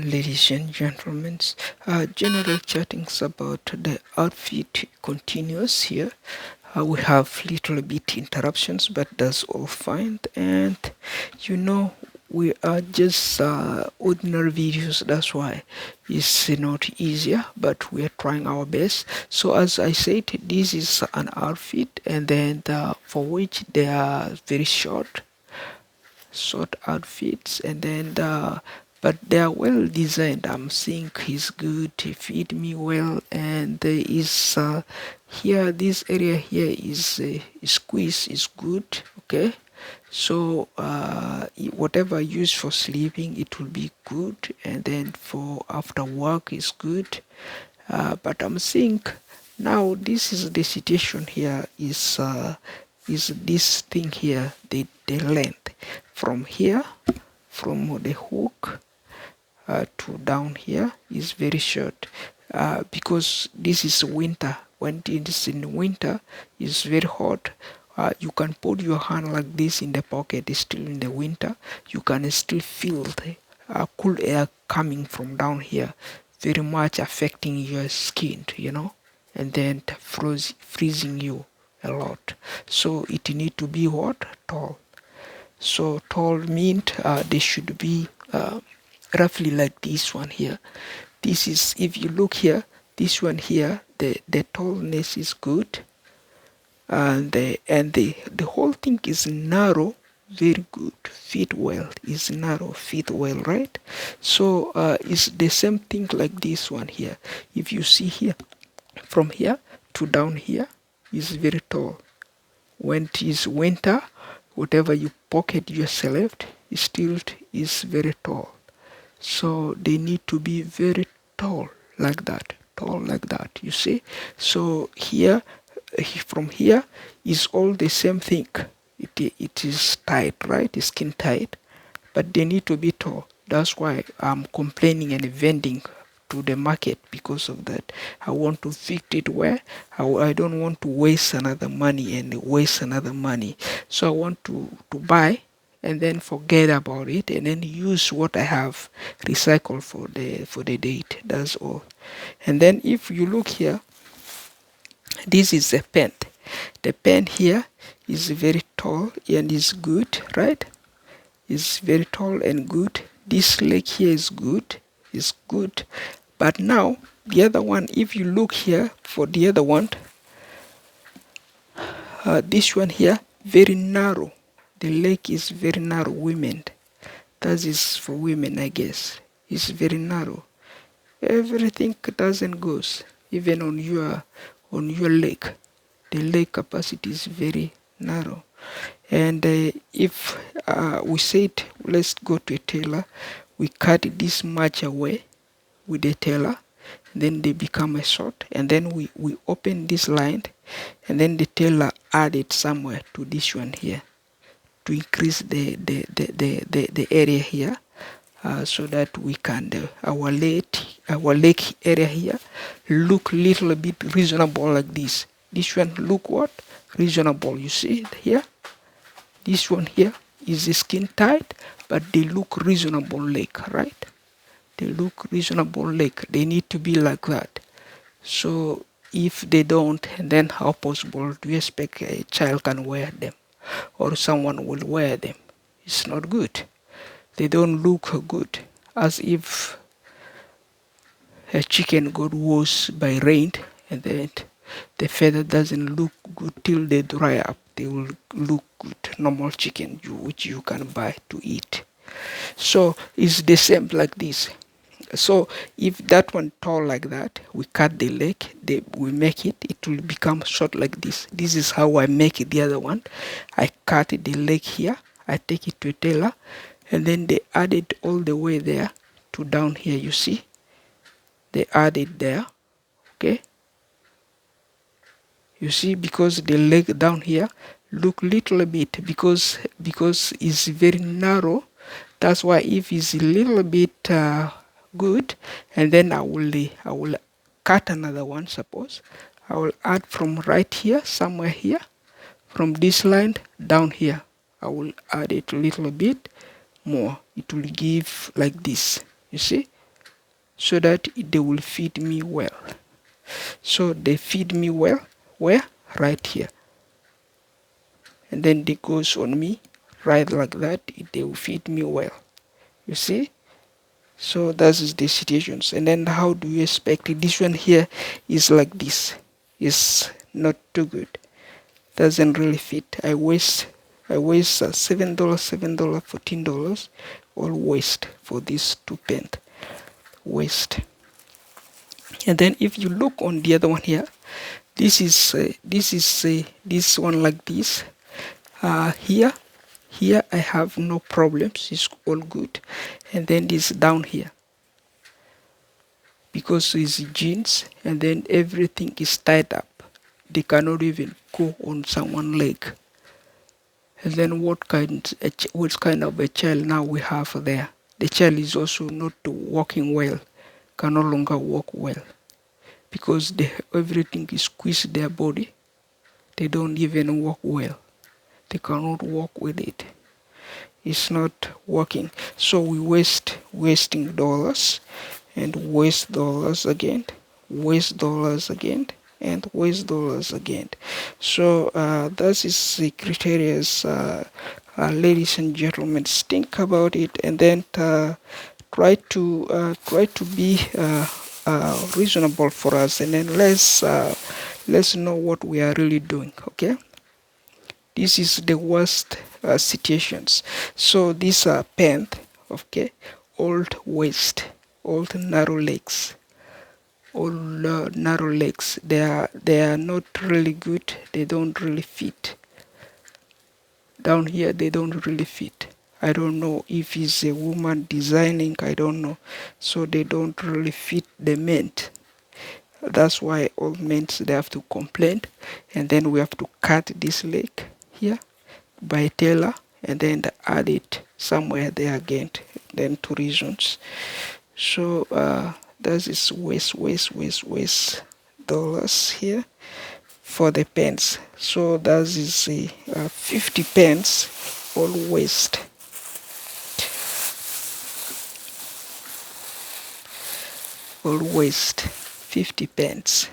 Ladies and gentlemen, general chattings about the outfit continues here. We have little bit interruptions, but that's all fine. And you know, we are just ordinary videos. That's why it's not easier, but we are trying our best. So as I said, this is an outfit, and then for which they are very short outfits, and then but they are well designed. I'm seeing he's good, he feed me well, and there is here, this area here is squeeze is good. Okay, so whatever I use for sleeping, it will be good, and then for after work is good. But I'm seeing now, this is the situation here is this thing here, the length from here, from the hook to down here is very short, because this is winter. When it is in winter, it's very hot. You can put your hand like this in the pocket. It's still in the winter, you can still feel the cool air coming from down here, very much affecting your skin, and then freezing you a lot. So it need to be what? Tall. So tall means they should be roughly like this one here. This is, if you look here, this one here, the tallness is good, and the whole thing is narrow, very good, fit well, is narrow, fit well, right? So it's the same thing like this one here. If you see here, from here to down here is very tall. When it is winter, whatever you pocket yourself, it still is very tall. So they need to be very tall like that, you see. So here, from here is all the same thing. It is tight, right? It's skin tight, but they need to be tall. That's why I'm complaining and vending to the market, because of that. I want to fit it where I don't want to waste another money and waste another money. So I want to buy and then forget about it, and then use what I have, recycle for the date. That's all. And then if you look here, this is a pen. The pen here is very tall and is good, right? Is very tall and good. This leg here is good, but now the other one, if you look here for the other one, this one here, very narrow. The leg is very narrow. Women, that is for women, I guess. It's very narrow. Everything doesn't goes, even on your leg. The leg capacity is very narrow. And if we said let's go to a tailor, we cut this much away with the tailor, then they become a short, and then we open this line, and then the tailor add it somewhere to this one here to increase the area here, so that we can our leg area here look little bit reasonable like this. This one look what? Reasonable. You see here, this one here is skin tight, but they look reasonable leg, right? They look reasonable leg. They need to be like that. So if they don't, then how possible do you expect a child can wear them, or someone will wear them? It's not good. They don't look good, as if a chicken got washed by rain, and then the feather doesn't look good till they dry up. They will look good, normal chicken which you can buy to eat. So it's the same like this. So if that one tall like that, we cut the leg, we make it, it will become short like this. This is how I make it, the other one. I cut the leg here, I take it to a tailor, and then they add it all the way there to down here. You see, they add it there. Okay, you see, because the leg down here look little bit, because it's very narrow. That's why if it's a little bit good, and then I will cut another one. Suppose I will add from right here, somewhere here, from this line down here, I will add it a little bit more. It will give like this. You see, so that they will fit me well. So they feed me well where? Right here. And then they goes on me right like that. They will feed me well. You see? So that is the situations. And then how do you expect it? This one here is like this. Is not too good. Doesn't really fit. I waste $7, $14, all waste for this two pant. Waste. And then if you look on the other one here, this one like this. Here I have no problems. It's all good. And then this down here, because it's jeans, and then everything is tied up. They cannot even go on someone's leg. And then what kind of a child now we have there? The child is also not walking well, can no longer walk well, because everything is squeezed their body. They don't even walk well. They cannot walk with it. It's not working. So we wasting dollars, and waste dollars again, waste dollars again, and waste dollars again. So that is the criteria. Ladies and gentlemen, think about it, and then try to be reasonable for us, and then let's know what we are really doing. Okay, this is the worst situations. So these are pant, okay, old waist, old narrow legs, all narrow legs. They are not really good. They don't really fit. Down here they don't really fit. I don't know if it's a woman designing, I don't know. So they don't really fit the men. That's why all men, they have to complain, and then we have to cut this leg here by Tailor, and then add it somewhere there again. Then two reasons. So that is waste dollars here for the pens. So that is 50 pence all waste. All waste 50 pence.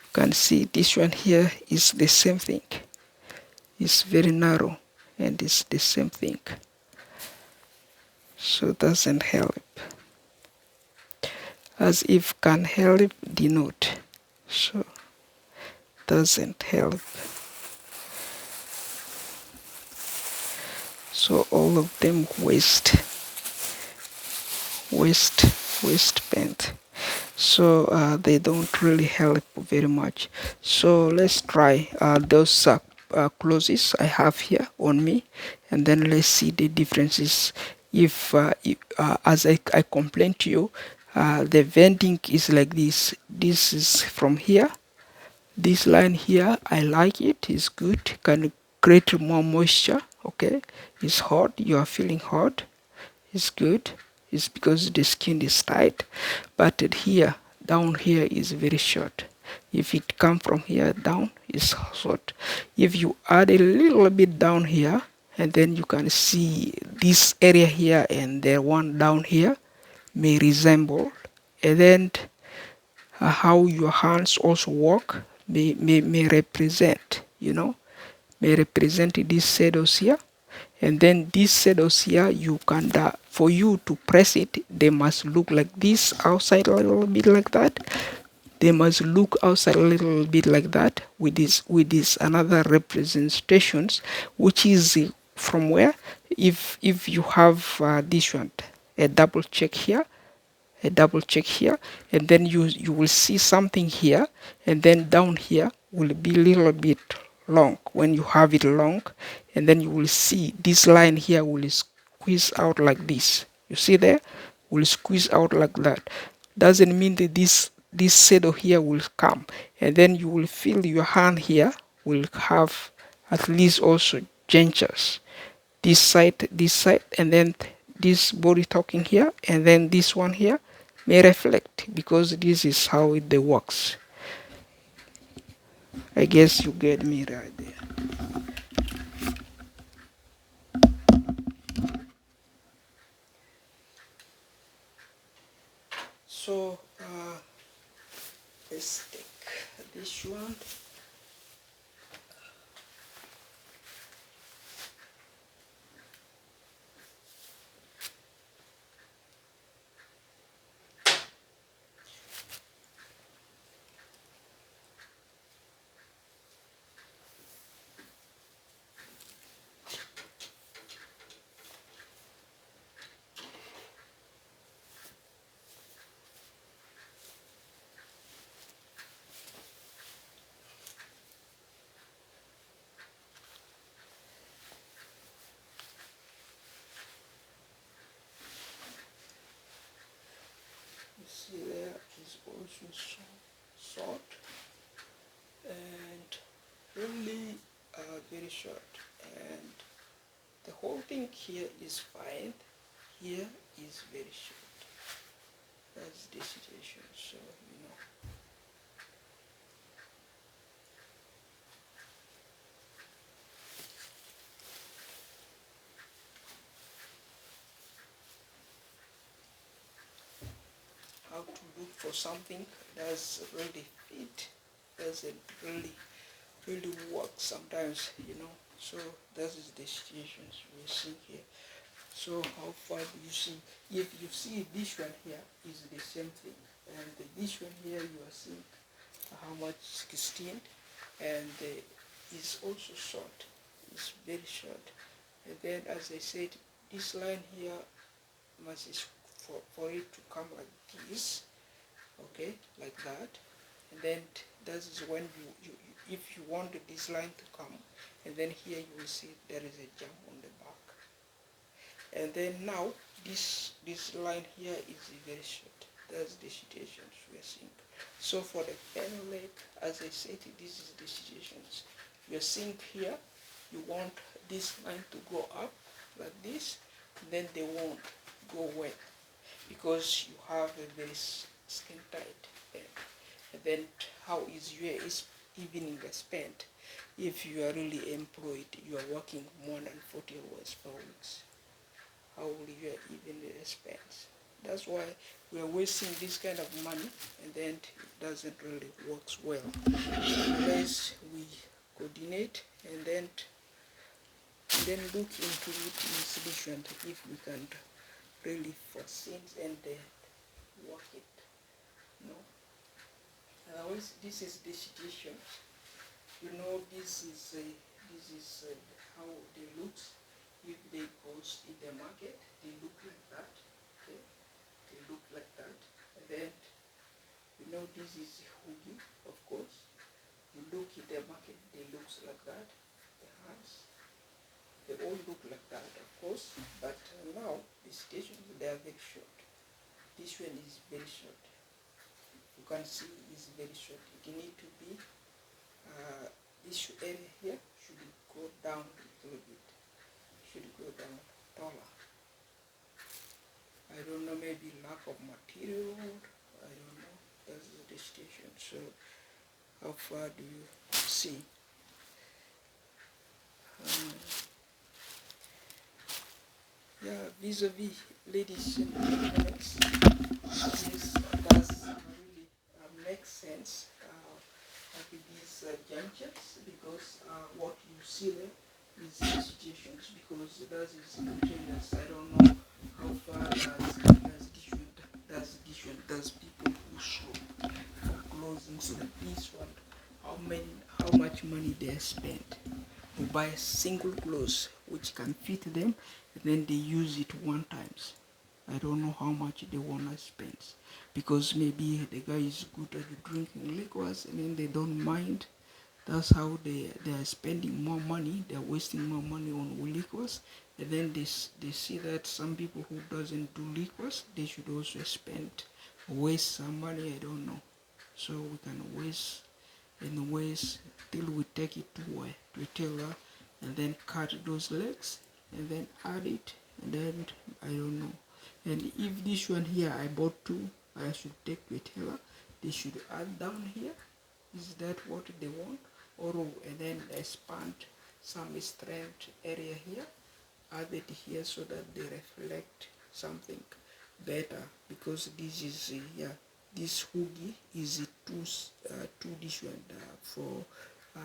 You can see this one here is the same thing. It's very narrow, and it's the same thing. So doesn't help. As if can help, denote. So doesn't help. So all of them waste paint. So they don't really help very much. So let's try those clothes I have here on me, and then let's see the differences. If as I complained to you, the vending is like this. This is from here. This line here, I like it. It's good. Can create more moisture. Okay, it's hot. You are feeling hot. It's good. It's because the skin is tight. But here, down here is very short. If it come from here down, it's short. If you add a little bit down here, and then you can see this area here and the one down here may resemble, and then how your hands also work may represent, may represent these shadows here. And then these shadows here, you can for you to press it, they must look like this outside a little bit like that. They must look outside a little bit like that with this another representations, which is from where, if you have this one, a double check here, and then you will see something here, and then down here will be a little bit long. When you have it long, and then you will see this line here will squeeze out like this. You see there, will squeeze out like that. Doesn't mean that this shadow here will come, and then you will feel your hand here will have at least also dentures, this side, and then this body talking here, and then this one here may reflect, because this is how it works. I guess you get me right there. So let's take this one. You see there is also short and really very short, and the whole thing here is fine. Here is very short. That's the situation. So how to look for something that's really fit doesn't really work sometimes, So that is the situations we're seeing here. So how far do you see? If you see this one here is the same thing, and this one here you are seeing how much 16, and it's also short. It's very short. And then, as I said, this line here must is for it to come like this, okay, like that. And then that is when you if you want this line to come, and then here you will see there is a jump on the back. And then now this line here is very short. That's the situation we are seeing. So for the pen leg, as I said, this is the situations we are seeing here. You want this line to go up like this, then they won't go well because you have a very skin tight pen. And then how is your evening spent if you are really employed, you are working more than 40 hours per week? How will you even expense? That's why we are wasting this kind of money, and then it doesn't really work well. Unless we coordinate and then look into it in solution if we can really foresee and work it. Otherwise, this is the situation. This is how they look. If they post in the market, they look like that. Okay, they look like that. And then this is hoodie, of course. You look in the market, they look like that. The hands, they all look like that, of course. But now the stations they are very short. This one is very short. You can see it's very short. It need to be this area here should go down a little bit. Should go down taller. I don't know, maybe lack of material. I don't know. That's the station. So how far do you see? Yeah, vis-a-vis, ladies and gentlemen, this does really make sense with these junctures, because what you see there is the situations, because that is containers. I don't know how far does people who shop for clothing, so that this one, how much money they spend to buy a single clothes which can fit them, and then they use it one times. I don't know how much they wanna spend, because maybe the guy is good at drinking liquors and then they don't mind. That's how they are spending more money. They are wasting more money on liquors, and then they see that some people who doesn't do liquors, they should also waste some money. I don't know. So we can waste and waste till we take it to a tailor, and then cut those legs and then add it, and then I don't know. And if this one here I bought two, I should take to a tailor. They should add down here. Is that what they want? Or and then expand some strength area here, add it here so that they reflect something better, because this is yeah, this hoodie is too different for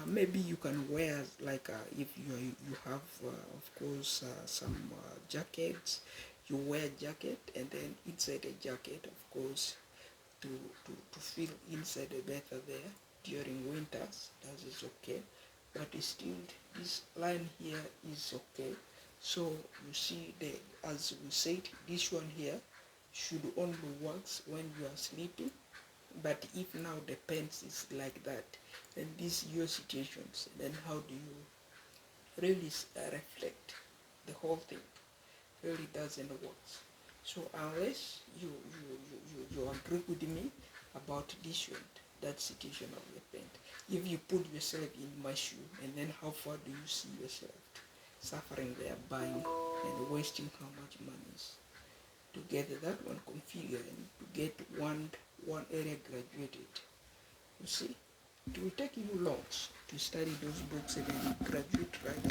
maybe you can wear like if you have of course some jackets, you wear jacket, and then inside a jacket of course to, to feel inside better there during winters, that is okay. But still this line here is okay. So you see the, as we said, this one here should only works when you are sleeping. But if now the pants is like that, then these your situations, then how do you really reflect the whole thing? Really doesn't work. So unless you agree with me about this one, that situation of the paint. If you put yourself in my shoe, and then how far do you see yourself suffering there, buying and wasting how much money to get that one configured and to get one area graduated? You see, it will take you long to study those books and then graduate right